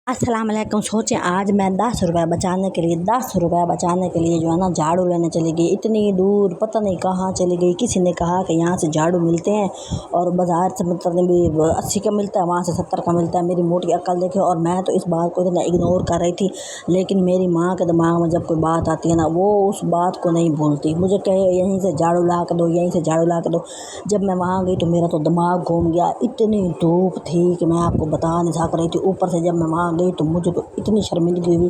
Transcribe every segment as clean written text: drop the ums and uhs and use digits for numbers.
अस्सलाम वालेकुम। सोचें आज मैं 10 रुपये बचाने के लिए जो है ना झाड़ू लेने चली गई। इतनी दूर पता नहीं कहाँ चली गई। किसी ने कहा कि यहाँ से झाड़ू मिलते हैं और बाज़ार से मतलब भी 80 का मिलता है, वहाँ से 70 का मिलता है। मेरी मोटी अक्ल देखे। और मैं तो इस बात को इतना इग्नोर कर रही थी, लेकिन मेरी माँ के दिमाग में जब कोई बात आती है ना, वो उस बात को नहीं भूलती। मुझे कहे यहीं से झाड़ू ला के दो, यहीं से झाड़ू ला के दो। जब मैं वहाँ गई तो मेरा तो दिमाग घूम गया। इतनी धूप थी कि मैं आपको बता नहीं सक रही थी। ऊपर से जब मैं वहाँ गई तो मुझे तो इतनी शर्मिंदगी हुई।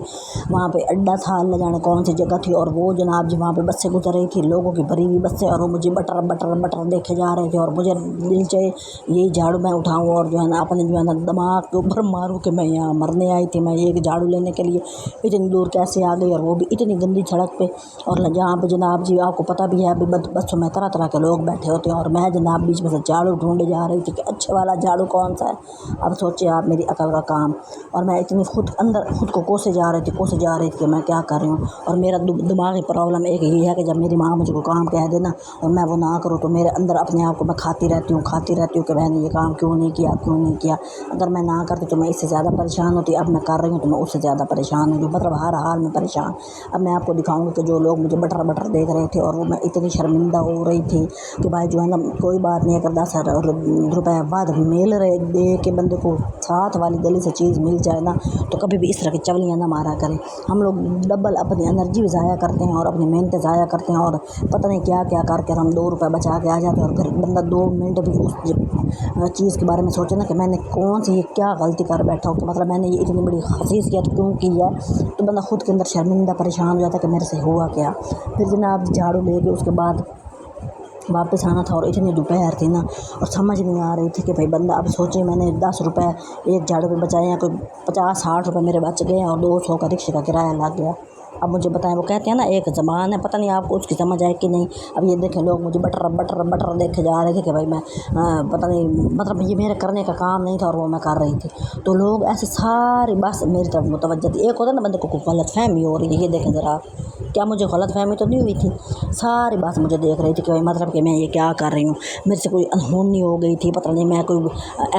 वहाँ पे अड्डा था, अल्लाह जाने कौन सी जगह थी, और वो जनाब जी वहाँ पे बसें गुजर रही थी, लोगों की भरी हुई बसें, और वो मुझे बटर बटर बटर देखे जा रहे थे। और मुझे दिल चाहे यही झाड़ू मैं उठाऊँ और जो है ना अपने जो है ना दिमाग के ऊपर मारूँ कि मैं यहाँ मरने आई थी। मैं एक झाड़ू लेने के लिए इतनी दूर कैसे आ गई, और वो भी इतनी गंदी सड़क पे। और जहाँ पे जनाब जी आपको पता भी है अभी बसों में तरह तरह के लोग बैठे होते हैं, और मैं जनाब बीच में से झाड़ू ढूंढे जा रही थी कि अच्छे वाला झाड़ू कौन सा है। अब सोचिए आप मेरी अकल का काम। और मैं इतनी खुद को कोसे जा रही थी कि मैं क्या कर रही हूँ। और मेरा दिमागी प्रॉब्लम एक ये है कि जब मेरी माँ मुझे को काम कह देना और मैं वो ना करूँ तो मेरे अंदर अपने आप को मैं खाती रहती हूँ कि मैंने ये काम क्यों नहीं किया। अगर मैं ना करती तो मैं इससे ज़्यादा परेशान होती। अब मैं कर रही हूँ तो मैं उससे ज़्यादा परेशान हूँ, मतलब हर हाल में परेशान। अब मैं आपको दिखाऊँगी कि जो लोग मुझे बटर बटर देख रहे थे, और वो मैं इतनी शर्मिंदा हो रही थी कि भाई जो है ना कोई बात नहीं, अगर 10 रुपये बाद मिल रहे दे के बंदे को साथ वाली गली से चीज़ मिल जाए ना, तो कभी भी इस तरह की चवलियाँ ना मारा करें। हम लोग डबल अपनी एनर्जी भी ज़ाया करते हैं और अपनी मेहनतें ज़ाया करते हैं, और पता नहीं क्या क्या करके हम 2 रुपये बचा के आ जाते हैं। और फिर बंदा 2 मिनट भी उस चीज़ के बारे में सोचे ना कि मैंने कौन सी क्या गलती कर बैठा हूँ, कि मतलब मैंने ये इतनी बड़ी खसीसियत क्यों की है, तो बंदा खुद के अंदर शर्मिंदा परेशान हो जाता है कि मेरे से हुआ क्या। फिर जनाब झाड़ू ले के उसके बाद वापस आना था, और इतनी दोपहर थी ना, और समझ नहीं आ रही थी कि भाई बंदा। अब सोचे मैंने 10 रुपये एक झाड़ू पे बचाए हैं, कोई 50-60 रुपये मेरे बच गए, और 200 का रिक्शे का किराया लग गया। अब मुझे बताएं, वो कहते हैं ना एक ज़बान है, पता नहीं आपको उसकी समझ आए कि नहीं। अब ये देखें लोग मुझे बटर बटर बटर देखे जा रहे थे कि भाई मैं पता नहीं, मतलब ये मेरे करने का काम नहीं था और वो मैं कर रही थी। तो लोग ऐसे सारी बस मेरी तरफ मुतवज्जह थी। एक होता है ना बंदे को गलत फहमी हो रही है, ये देखें ज़रा, क्या मुझे गलत फहमी तो नहीं हुई थी। सारी बात मुझे देख रही थी कि भाई मतलब कि मैं ये क्या कर रही हूँ। मेरे से कोई अनहोनी हो गई थी, पता नहीं मैं कोई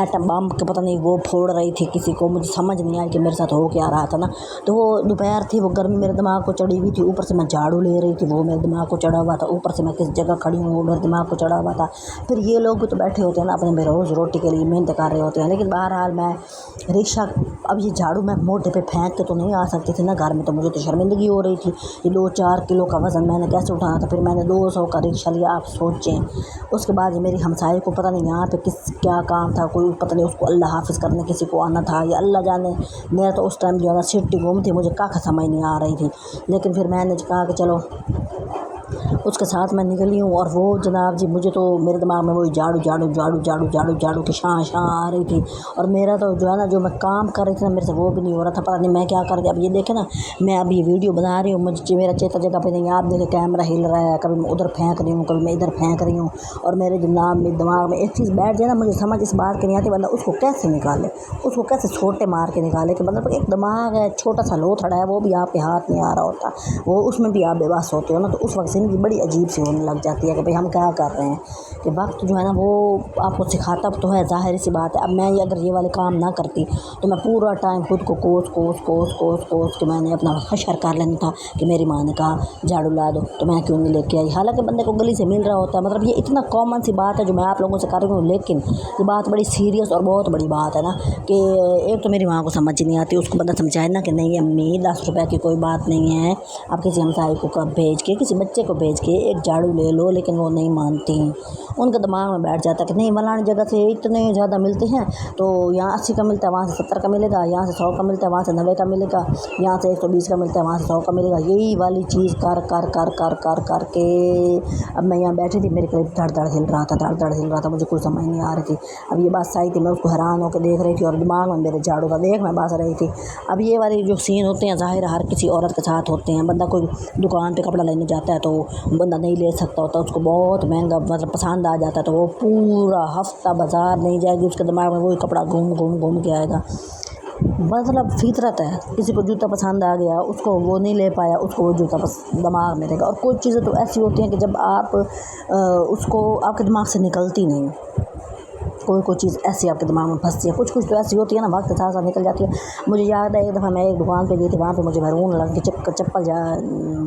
एटम बम के पता नहीं वो फोड़ रही थी किसी को। मुझे समझ नहीं आया कि मेरे साथ हो क्या रहा था ना। तो वो दोपहर थी, वो गर्मी मेरे दिमाग को चढ़ी हुई थी, ऊपर से मैं झाड़ू ले रही थी, वो मेरे दिमाग को चढ़ा हुआ था। ऊपर से मैं किस जगह खड़ी हूँ वो मेरे दिमाग को चढ़ा हुआ था। फिर ये लोग भी तो बैठे होते हैं ना, अपने रोज़ रोटी के लिए मेहनत कर रहे होते हैं। लेकिन बहरहाल मैं रिक्शा, अब ये झाड़ू मैं मोटे पे फेंक के तो नहीं आ सकती थी ना घर में, तो मुझे तो शर्मिंदगी हो रही थी। ये 2-4 किलो का वज़न मैंने कैसे उठाना था। फिर मैंने 200 का रिक्शा लिया, आप सोचें। उसके बाद ये मेरी हमसाई को पता नहीं यहाँ पे किस क्या काम था, कोई पता नहीं उसको अल्लाह हाफिज़ करने किसी को आना था, या अल्लाह जाने। मेरा तो उस टाइम जो है ना सिटी घूम थी, मुझे कहाँ समझ नहीं आ रही थी। लेकिन फिर मैंने कहा कि चलो उसके साथ मैं निकली हूँ। और वो जनाब जी मुझे तो मेरे दिमाग में वही झाड़ू झाड़ू झाड़ू झाड़ू झाड़ू झाड़ू की शां आ रही थी। और मेरा तो जो है ना जो मैं काम कर रही थी ना, मेरे से वो भी नहीं हो रहा था। पता नहीं मैं क्या कर रही। अब ये देखे ना, मैं अभी वीडियो बना रही हूँ, मुझे मेरा चेता जगह पे नहीं। आप देखे कैमरा हिल रहा है, कभी मैं उधर फेंक रही हूँ, कभी मैं इधर फेंक रही हूँ। और मेरे जनाब में दिमाग में एक चीज़ बैठ जाए ना, मुझे समझ इस बात की नहीं आती बंदा उसको कैसे निकाले, उसको कैसे छोटे मार के निकाले। कि मतलब एक दिमाग है, छोटा सा लोथड़ा है, वो भी आपके हाथ नहीं आ रहा होता, वो उसमें भी आप बेबस होते हो ना। तो उस वक्त ज़िंदगी बड़ी अजीब सी होने लग जाती है कि भाई हम क्या कर रहे हैं। कि वक्त जो है ना वो आपको सिखाता तो है, ज़ाहिर सी बात है। अब मैं अगर ये वाले काम ना करती तो मैं पूरा टाइम खुद को कोस के मैंने अपना हशर कर लेना था कि मेरी माँ ने कहा झाड़ू ला दो तो मैं क्यों नहीं लेके आई। हालांकि बंदे को गली से मिल रहा होता है। मतलब ये इतना कॉमन सी बात है जो मैं आप लोगों से कर रही हूँ, लेकिन ये बात बड़ी सीरियस और बहुत बड़ी बात है ना। कि एक तो मेरी माँ को समझ नहीं आती, उसको बंदा समझाए ना कि नहीं अम्मी 10 रुपये की कोई बात नहीं है, आप किसी हमसाई को भेज के, किसी बच्चे को भेज के एक झाड़ू ले लो। लेकिन वो नहीं मानती। उनके दिमाग में बैठ जाता है कि नहीं मलानी जगह से इतने ज़्यादा मिलते हैं, तो यहाँ 80 का मिलता है, वहाँ से 70 का मिलेगा, यहाँ से 100 का मिलता है, वहाँ से 90 का मिलेगा, यहाँ से 120 का मिलता है, वहाँ से 100 का मिलेगा। यही वाली चीज़ कर कर कर कर कर कर के अब मैं यहाँ बैठी थी, मेरे करीब धड़ धड़ हिल रहा था, मुझे कोई समझ नहीं आ रही थी। अब ये बात सही थी, मैं उसको हैरान होकर देख रही थी, और दिमाग में मेरे झाड़ू का देख मैं बस रही थी। अब ये वाले जो सीन होते हैं ज़ाहिर हर किसी औरत के साथ होते हैं। बंदा कोई दुकान पे कपड़ा लेने जाता है तो बंदा नहीं ले सकता होता, उसको बहुत महंगा मतलब पसंद आ जाता है, तो वो पूरा हफ्ता बाज़ार नहीं जाएगी, उसके दिमाग में वही कपड़ा घूम के आएगा। मतलब फितरत है, किसी को जूता पसंद आ गया, उसको वो नहीं ले पाया, उसको वो जूता दिमाग में रहेगा। और कुछ चीज़ें तो ऐसी होती हैं कि जब आप उसको आपके दिमाग से निकलती नहीं, कोई चीज़ ऐसी आपके दिमाग में फंसती है, कुछ तो ऐसी होती है ना, वक्त के साथ साथ निकल जाती है। मुझे याद है एक दफ़ा मैं एक दुकान पे गई थी, वहाँ पे मुझे मैरून रंग की चप्पल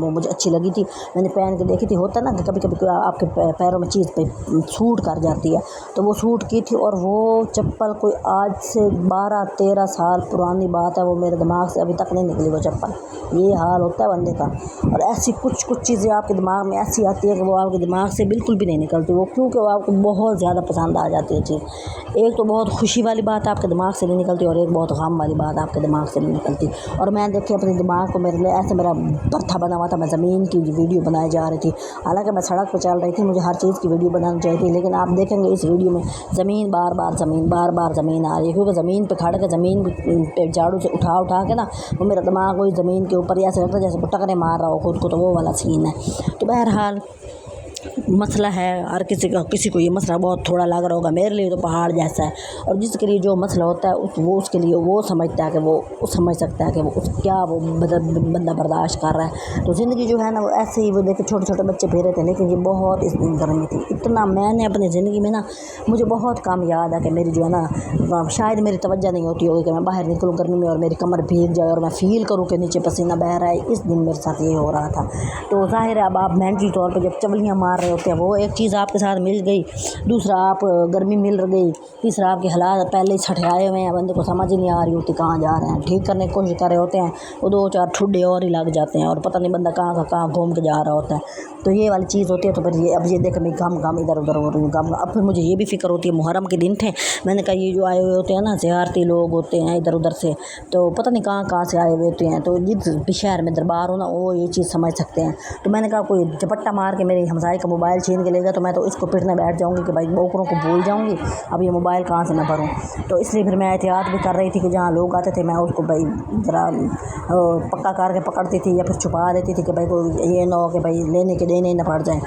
वो मुझे अच्छी लगी थी, मैंने पहन के देखी थी। होता है ना कि कभी कभी आपके पैरों में चीज़ पे सूट कर जाती है, तो वो सूट की थी। और वो चप्पल कोई आज से 12-13 साल पुरानी बात है, वो मेरे दिमाग से अभी तक नहीं निकली वो चप्पल। ये हाल होता है बंदे का। और ऐसी कुछ चीज़ें आपके दिमाग में ऐसी आती है कि वो आपके दिमाग से बिल्कुल भी नहीं निकलती वो, क्योंकि वो आपको बहुत ज़्यादा पसंद आ जाती है चीज़। एक तो बहुत खुशी वाली बात आपके दिमाग से नहीं निकलती, और एक बहुत गम वाली बात आपके दिमाग से नहीं निकलती। और मैं देखिए अपने दिमाग को, मेरे लिए ऐसे मेरा बर्था बना हुआ था, मैं ज़मीन की वीडियो बनाई जा रही थी। हालांकि मैं सड़क पर चल रही थी, मुझे हर चीज़ की वीडियो बनानी चाहिए थी, लेकिन आप देखेंगे इस वीडियो में ज़मीन बार बार ज़मीन आ रही है, क्योंकि ज़मीन पे खड़ के ज़मीन पे झाड़ू से उठा के ना, वो मेरा दिमाग वही ज़मीन के ऊपर ऐसे लगता है जैसे टकरे मार रहा हो खुद को, तो वो वाला सीन है। तो बहरहाल मसला है, हर किसी को ये मसला बहुत थोड़ा लग रहा होगा, मेरे लिए तो पहाड़ जैसा है। और जिसके लिए जो मसला होता है वो उसके लिए वो समझता है कि वो समझ सकता है कि वो क्या वो बंदा बर्दाश्त कर रहा है। तो ज़िंदगी जो है ना वो ऐसे ही, वो देखे छोटे छोटे बच्चे फेरे थे, लेकिन ये बहुत इस गर्मी थी। इतना मैंने अपनी ज़िंदगी में ना, मुझे बहुत कम याद है कि मेरी जो है ना, शायद मेरी तवज्जो नहीं होती होगी कि मैं बाहर निकलूँ गर्मी में और मेरी कमर भीग जाए और मैं फ़ील करूँ कि नीचे पसीना बह रहा है। इस दिन मेरे साथ ये हो रहा था। तो ज़ाहिर है अब आप मेंटल तौर पर जब चवलियाँ मार रहे होते हैं, वो एक चीज़ आपके साथ मिल गई, दूसरा आप गर्मी मिल गई, तीसरा आपके हालात पहले ही छठियाए हुए हैं, बंदे को समझ ही नहीं आ रही होती कहाँ जा रहे हैं। ठीक करने की कोशिश कर रहे होते हैं, वो 2-4 ठुड्डे और ही लग जाते हैं और पता नहीं बंदा कहाँ घूम के जा रहा होता है। तो ये वाली चीज़ होती है। तो फिर ये देख मैं गम इधर उधर हो रही हूँ, गम। अब फिर मुझे ये भी फ़िक्र होती है, मुहर्रम के दिन थे, मैंने कहा ये जो आए हुए होते हैं ना ज़ियारती लोग होते हैं इधर उधर से, तो पता नहीं कहाँ से आए हुए होते हैं, तो जिस भी शहर में दरबार हो ना, वो ये चीज़ समझ सकते हैं। तो मैंने कहा कोई झपट्टा मार के मेरे हमसाए का मोबाइल छीन के लेगा तो मैं तो इसको पिटने बैठ जाऊँगी कि भाई बोकरों को भूल जाऊँगी, अब ये मोबाइल कहाँ से मैं भरूँ। तो इसलिए फिर मैं एहतियात भी कर रही थी कि जहाँ लोग आते थे मैं उसको भाई ज़रा पक्का करके पकड़ती थी या फिर छुपा देती थी कि भाई कोई ये ना हो कि भाई लेने के देने ही ना पड़ जाए।